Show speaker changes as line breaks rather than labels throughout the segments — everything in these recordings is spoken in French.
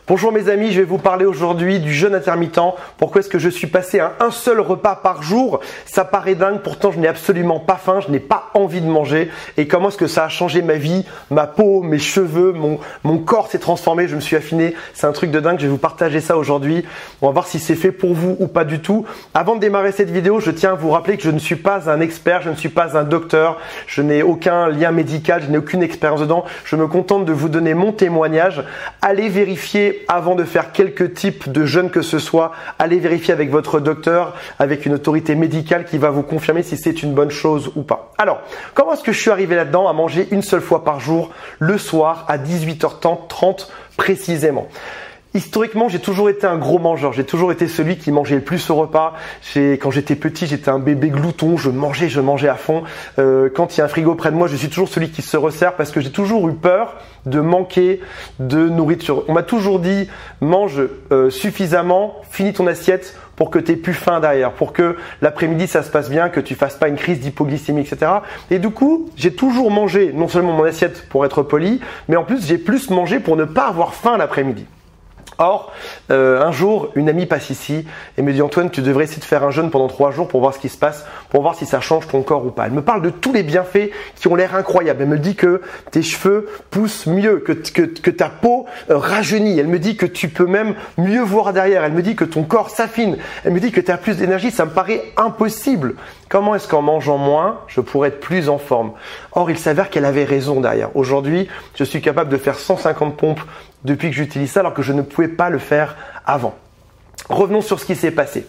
Bonjour mes amis, je vais vous parler aujourd'hui du jeûne intermittent. Pourquoi est-ce que je suis passé à un seul repas par jour? Ça paraît dingue, pourtant je n'ai absolument pas faim, je n'ai pas envie de manger. Et comment est-ce que ça a changé ma vie, ma peau, mes cheveux, mon corps s'est transformé, je me suis affiné. C'est un truc de dingue, je vais vous partager ça aujourd'hui. On va voir si c'est fait pour vous ou pas du tout. Avant de démarrer cette vidéo, je tiens à vous rappeler que je ne suis pas un expert, je ne suis pas un docteur, je n'ai aucun lien médical, je n'ai aucune expérience dedans. Je me contente de vous donner mon témoignage. Allez vérifier avant de faire quelques types de jeûne que ce soit, allez vérifier avec votre docteur, avec une autorité médicale qui va vous confirmer si c'est une bonne chose ou pas. Alors, comment est-ce que je suis arrivé là-dedans à manger une seule fois par jour, le soir à 18h30 précisément? Historiquement, j'ai toujours été un gros mangeur. J'ai toujours été celui qui mangeait le plus au repas. Quand j'étais petit, j'étais un bébé glouton. Je mangeais à fond. Quand il y a un frigo près de moi, je suis toujours celui qui se resserre parce que j'ai toujours eu peur de manquer de nourriture. On m'a toujours dit, mange suffisamment, finis ton assiette pour que tu aies plus faim derrière, pour que l'après-midi ça se passe bien, que tu fasses pas une crise d'hypoglycémie, etc. Et du coup, j'ai toujours mangé non seulement mon assiette pour être poli, mais en plus j'ai plus mangé pour ne pas avoir faim l'après-midi. Or, un jour, une amie passe ici et me dit « Antoine, tu devrais essayer de faire un jeûne pendant 3 jours pour voir ce qui se passe, pour voir si ça change ton corps ou pas. » Elle me parle de tous les bienfaits qui ont l'air incroyables. Elle me dit que tes cheveux poussent mieux, que ta peau rajeunit. Elle me dit que tu peux même mieux voir derrière. Elle me dit que ton corps s'affine. Elle me dit que tu as plus d'énergie. Ça me paraît impossible. Comment est-ce qu'en mangeant moins, je pourrais être plus en forme? Or, il s'avère qu'elle avait raison derrière. Aujourd'hui, je suis capable de faire 150 pompes depuis que j'utilise ça alors que je ne pouvais pas le faire avant. Revenons sur ce qui s'est passé.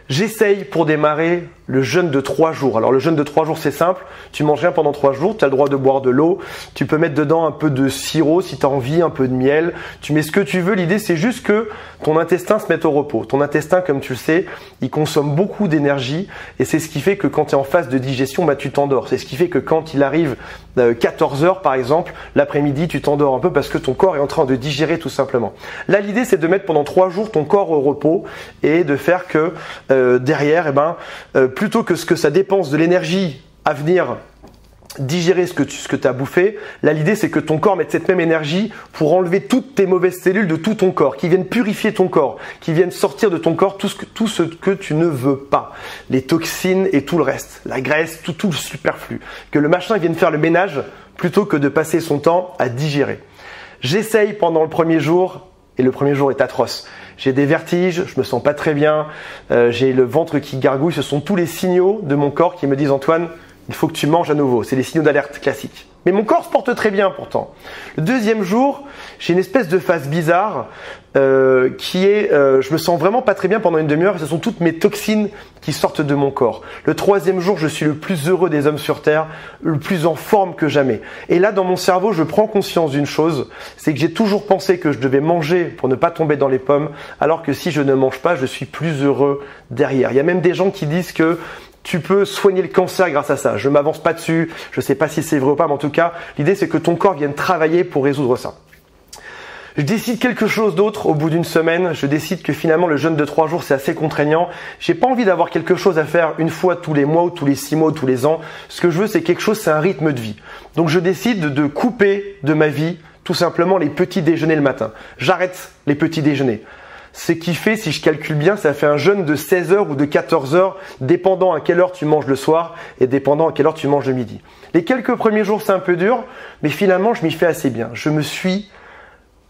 J'essaye pour démarrer le jeûne de 3 jours. Alors le jeûne de 3 jours c'est simple, tu manges rien pendant 3 jours, tu as le droit de boire de l'eau, tu peux mettre dedans un peu de sirop si tu as envie, un peu de miel, tu mets ce que tu veux, l'idée c'est juste que ton intestin se mette au repos. Ton intestin comme tu le sais, il consomme beaucoup d'énergie et c'est ce qui fait que quand tu es en phase de digestion, tu t'endors. C'est ce qui fait que quand il arrive 14 heures par exemple, l'après-midi tu t'endors un peu parce que ton corps est en train de digérer tout simplement. Là l'idée c'est de mettre pendant 3 jours ton corps au repos et de faire que derrière, plutôt que ce que ça dépense de l'énergie à venir digérer ce que tu as bouffé, là l'idée c'est que ton corps mette cette même énergie pour enlever toutes tes mauvaises cellules de tout ton corps, qui viennent purifier ton corps, qui viennent sortir de ton corps tout ce que tu ne veux pas, les toxines et tout le reste, la graisse, tout le superflu, que le machin vienne faire le ménage plutôt que de passer son temps à digérer. J'essaye pendant le premier jour et le premier jour est atroce. J'ai des vertiges, je me sens pas très bien, j'ai le ventre qui gargouille, ce sont tous les signaux de mon corps qui me disent Antoine, il faut que tu manges à nouveau. C'est les signaux d'alerte classiques. Mais mon corps se porte très bien pourtant. Le deuxième jour, j'ai une espèce de phase bizarre je me sens vraiment pas très bien pendant une demi-heure et ce sont toutes mes toxines qui sortent de mon corps. Le troisième jour, je suis le plus heureux des hommes sur Terre, le plus en forme que jamais. Et là, dans mon cerveau, je prends conscience d'une chose, c'est que j'ai toujours pensé que je devais manger pour ne pas tomber dans les pommes, alors que si je ne mange pas, je suis plus heureux derrière. Il y a même des gens qui disent que tu peux soigner le cancer grâce à ça. Je ne m'avance pas dessus, je ne sais pas si c'est vrai ou pas, mais en tout cas, l'idée c'est que ton corps vienne travailler pour résoudre ça. Je décide quelque chose d'autre au bout d'une semaine. Je décide que finalement le jeûne de 3 jours c'est assez contraignant. J'ai pas envie d'avoir quelque chose à faire une fois tous les mois ou tous les 6 mois ou tous les ans. Ce que je veux c'est quelque chose, c'est un rythme de vie. Donc je décide de couper de ma vie tout simplement les petits déjeuners le matin. J'arrête les petits déjeuners. Ce qui fait, si je calcule bien, ça fait un jeûne de 16 heures ou de 14 heures, dépendant à quelle heure tu manges le soir et dépendant à quelle heure tu manges le midi. Les quelques premiers jours, c'est un peu dur, mais finalement, je m'y fais assez bien. Je me suis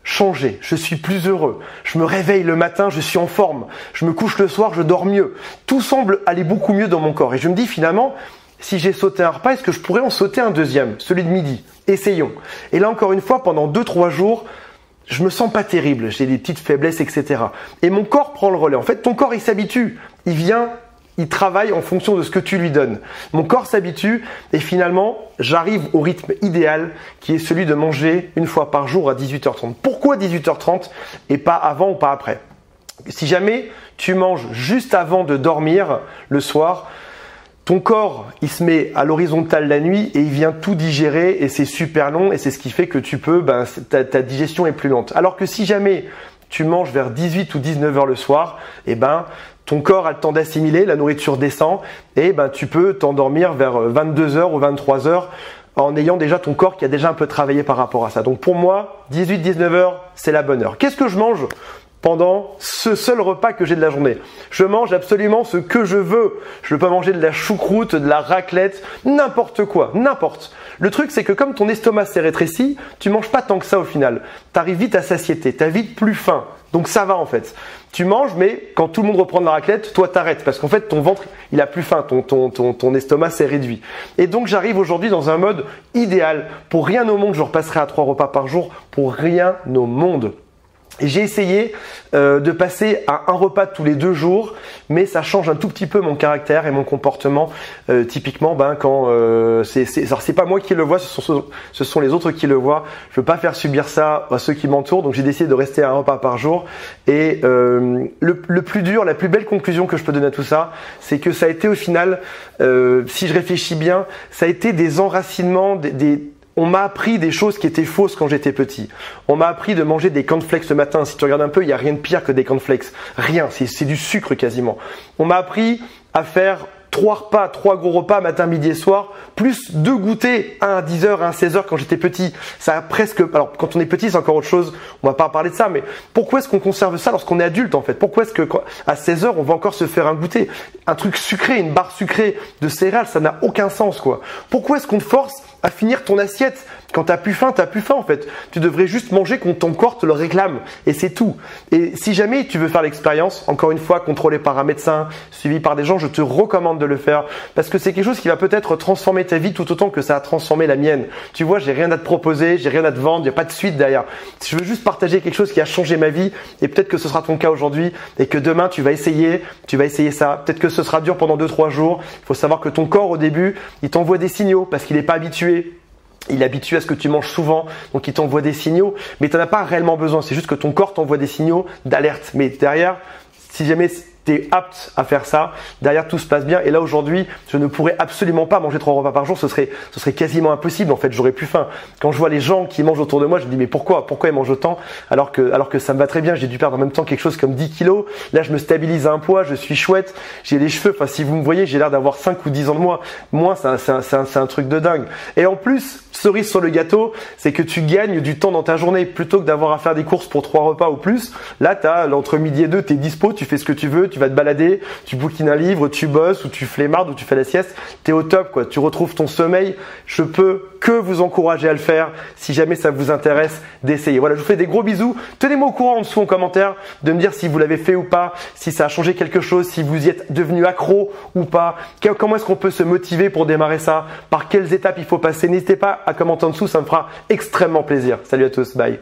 changé, je suis plus heureux. Je me réveille le matin, je suis en forme. Je me couche le soir, je dors mieux. Tout semble aller beaucoup mieux dans mon corps. Et je me dis finalement, si j'ai sauté un repas, est-ce que je pourrais en sauter un deuxième, celui de midi? Essayons. Et là, encore une fois, pendant 2-3 jours, je me sens pas terrible, j'ai des petites faiblesses, etc. Et mon corps prend le relais. En fait, ton corps, il s'habitue. Il travaille en fonction de ce que tu lui donnes. Mon corps s'habitue et finalement, j'arrive au rythme idéal qui est celui de manger une fois par jour à 18h30. Pourquoi 18h30 et pas avant ou pas après? Si jamais tu manges juste avant de dormir le soir, ton corps, il se met à l'horizontale la nuit et il vient tout digérer et c'est super long et c'est ce qui fait que ta digestion est plus lente. Alors que si jamais tu manges vers 18 ou 19 heures le soir, ton corps a le temps d'assimiler, la nourriture descend et tu peux t'endormir vers 22 heures ou 23 heures en ayant déjà ton corps qui a déjà un peu travaillé par rapport à ça. Donc pour moi, 18-19 heures, c'est la bonne heure. Qu'est-ce que je mange pendant ce seul repas que j'ai de la journée? Je mange absolument ce que je veux. Je peux manger de la choucroute, de la raclette, n'importe quoi, n'importe. Le truc, c'est que comme ton estomac s'est rétréci, tu manges pas tant que ça au final. Tu arrives vite à satiété, tu as vite plus faim. Donc ça va en fait. Tu manges, mais quand tout le monde reprend de la raclette, toi t'arrêtes parce qu'en fait ton ventre il a plus faim, ton estomac s'est réduit. Et donc j'arrive aujourd'hui dans un mode idéal. Pour rien au monde, je repasserai à 3 repas par jour. Pour rien au monde. Et j'ai essayé de passer à un repas tous les 2 jours, mais ça change un tout petit peu mon caractère et mon comportement. Typiquement, quand c'est pas moi qui le vois, ce sont les autres qui le voient. Je veux pas faire subir ça à ceux qui m'entourent, donc j'ai décidé de rester à un repas par jour. Et le plus dur, la plus belle conclusion que je peux donner à tout ça, c'est que ça a été au final, si je réfléchis bien, ça a été des enracinements, on m'a appris des choses qui étaient fausses quand j'étais petit. On m'a appris de manger des cornflakes le matin. Si tu regardes un peu, il n'y a rien de pire que des cornflakes. Rien, c'est du sucre quasiment. On m'a appris à faire 3 gros repas, matin, midi et soir, plus 2 goûters, un à 10h, un à 16h quand j'étais petit. Ça a presque, alors quand on est petit, c'est encore autre chose, on va pas parler de ça, mais pourquoi est-ce qu'on conserve ça lorsqu'on est adulte en fait? Pourquoi est-ce que à 16h, on va encore se faire un goûter? Un truc sucré, une barre sucrée de céréales, ça n'a aucun sens quoi. Pourquoi est-ce qu'on te force à finir ton assiette? Quand t'as plus faim en fait. Tu devrais juste manger quand ton corps te le réclame et c'est tout. Et si jamais tu veux faire l'expérience, encore une fois, contrôlé par un médecin, suivi par des gens, je te recommande de le faire parce que c'est quelque chose qui va peut-être transformer ta vie tout autant que ça a transformé la mienne. Tu vois, j'ai rien à te proposer, j'ai rien à te vendre, il n'y a pas de suite derrière. Je veux juste partager quelque chose qui a changé ma vie et peut-être que ce sera ton cas aujourd'hui et que demain tu vas essayer ça. Peut-être que ce sera dur pendant 2-3 jours. Il faut savoir que ton corps au début, il t'envoie des signaux parce qu'il n'est pas habitué. Il est habitué à ce que tu manges souvent, donc il t'envoie des signaux, mais tu n'en as pas réellement besoin. C'est juste que ton corps t'envoie des signaux d'alerte. Mais derrière, si jamais tu es apte à faire ça, derrière tout se passe bien. Et là aujourd'hui, je ne pourrais absolument pas manger 3 repas par jour, ce serait quasiment impossible. En fait, j'aurais plus faim. Quand je vois les gens qui mangent autour de moi, je me dis mais pourquoi ils mangent autant alors que ça me va très bien. J'ai dû perdre en même temps quelque chose comme 10 kilos. Là, je me stabilise à un poids, je suis chouette, j'ai les cheveux. Enfin, si vous me voyez, j'ai l'air d'avoir 5 ou 10 ans de moi. Moi, c'est un truc de dingue. Et en plus, cerise sur le gâteau, c'est que tu gagnes du temps dans ta journée plutôt que d'avoir à faire des courses pour 3 repas ou plus. Là, entre midi et 2, t'es dispo, tu fais ce que tu veux, tu vas te balader, tu bouquines un livre, tu bosses ou tu flemmardes ou tu fais la sieste, t'es au top quoi. Tu retrouves ton sommeil. Je peux que vous encourager à le faire si jamais ça vous intéresse d'essayer. Voilà, je vous fais des gros bisous. Tenez-moi au courant en dessous en commentaire de me dire si vous l'avez fait ou pas, si ça a changé quelque chose, si vous y êtes devenu accro ou pas. Comment est-ce qu'on peut se motiver pour démarrer ça? Par quelles étapes il faut passer? N'hésitez pas à commenter en dessous, ça me fera extrêmement plaisir. Salut à tous, bye.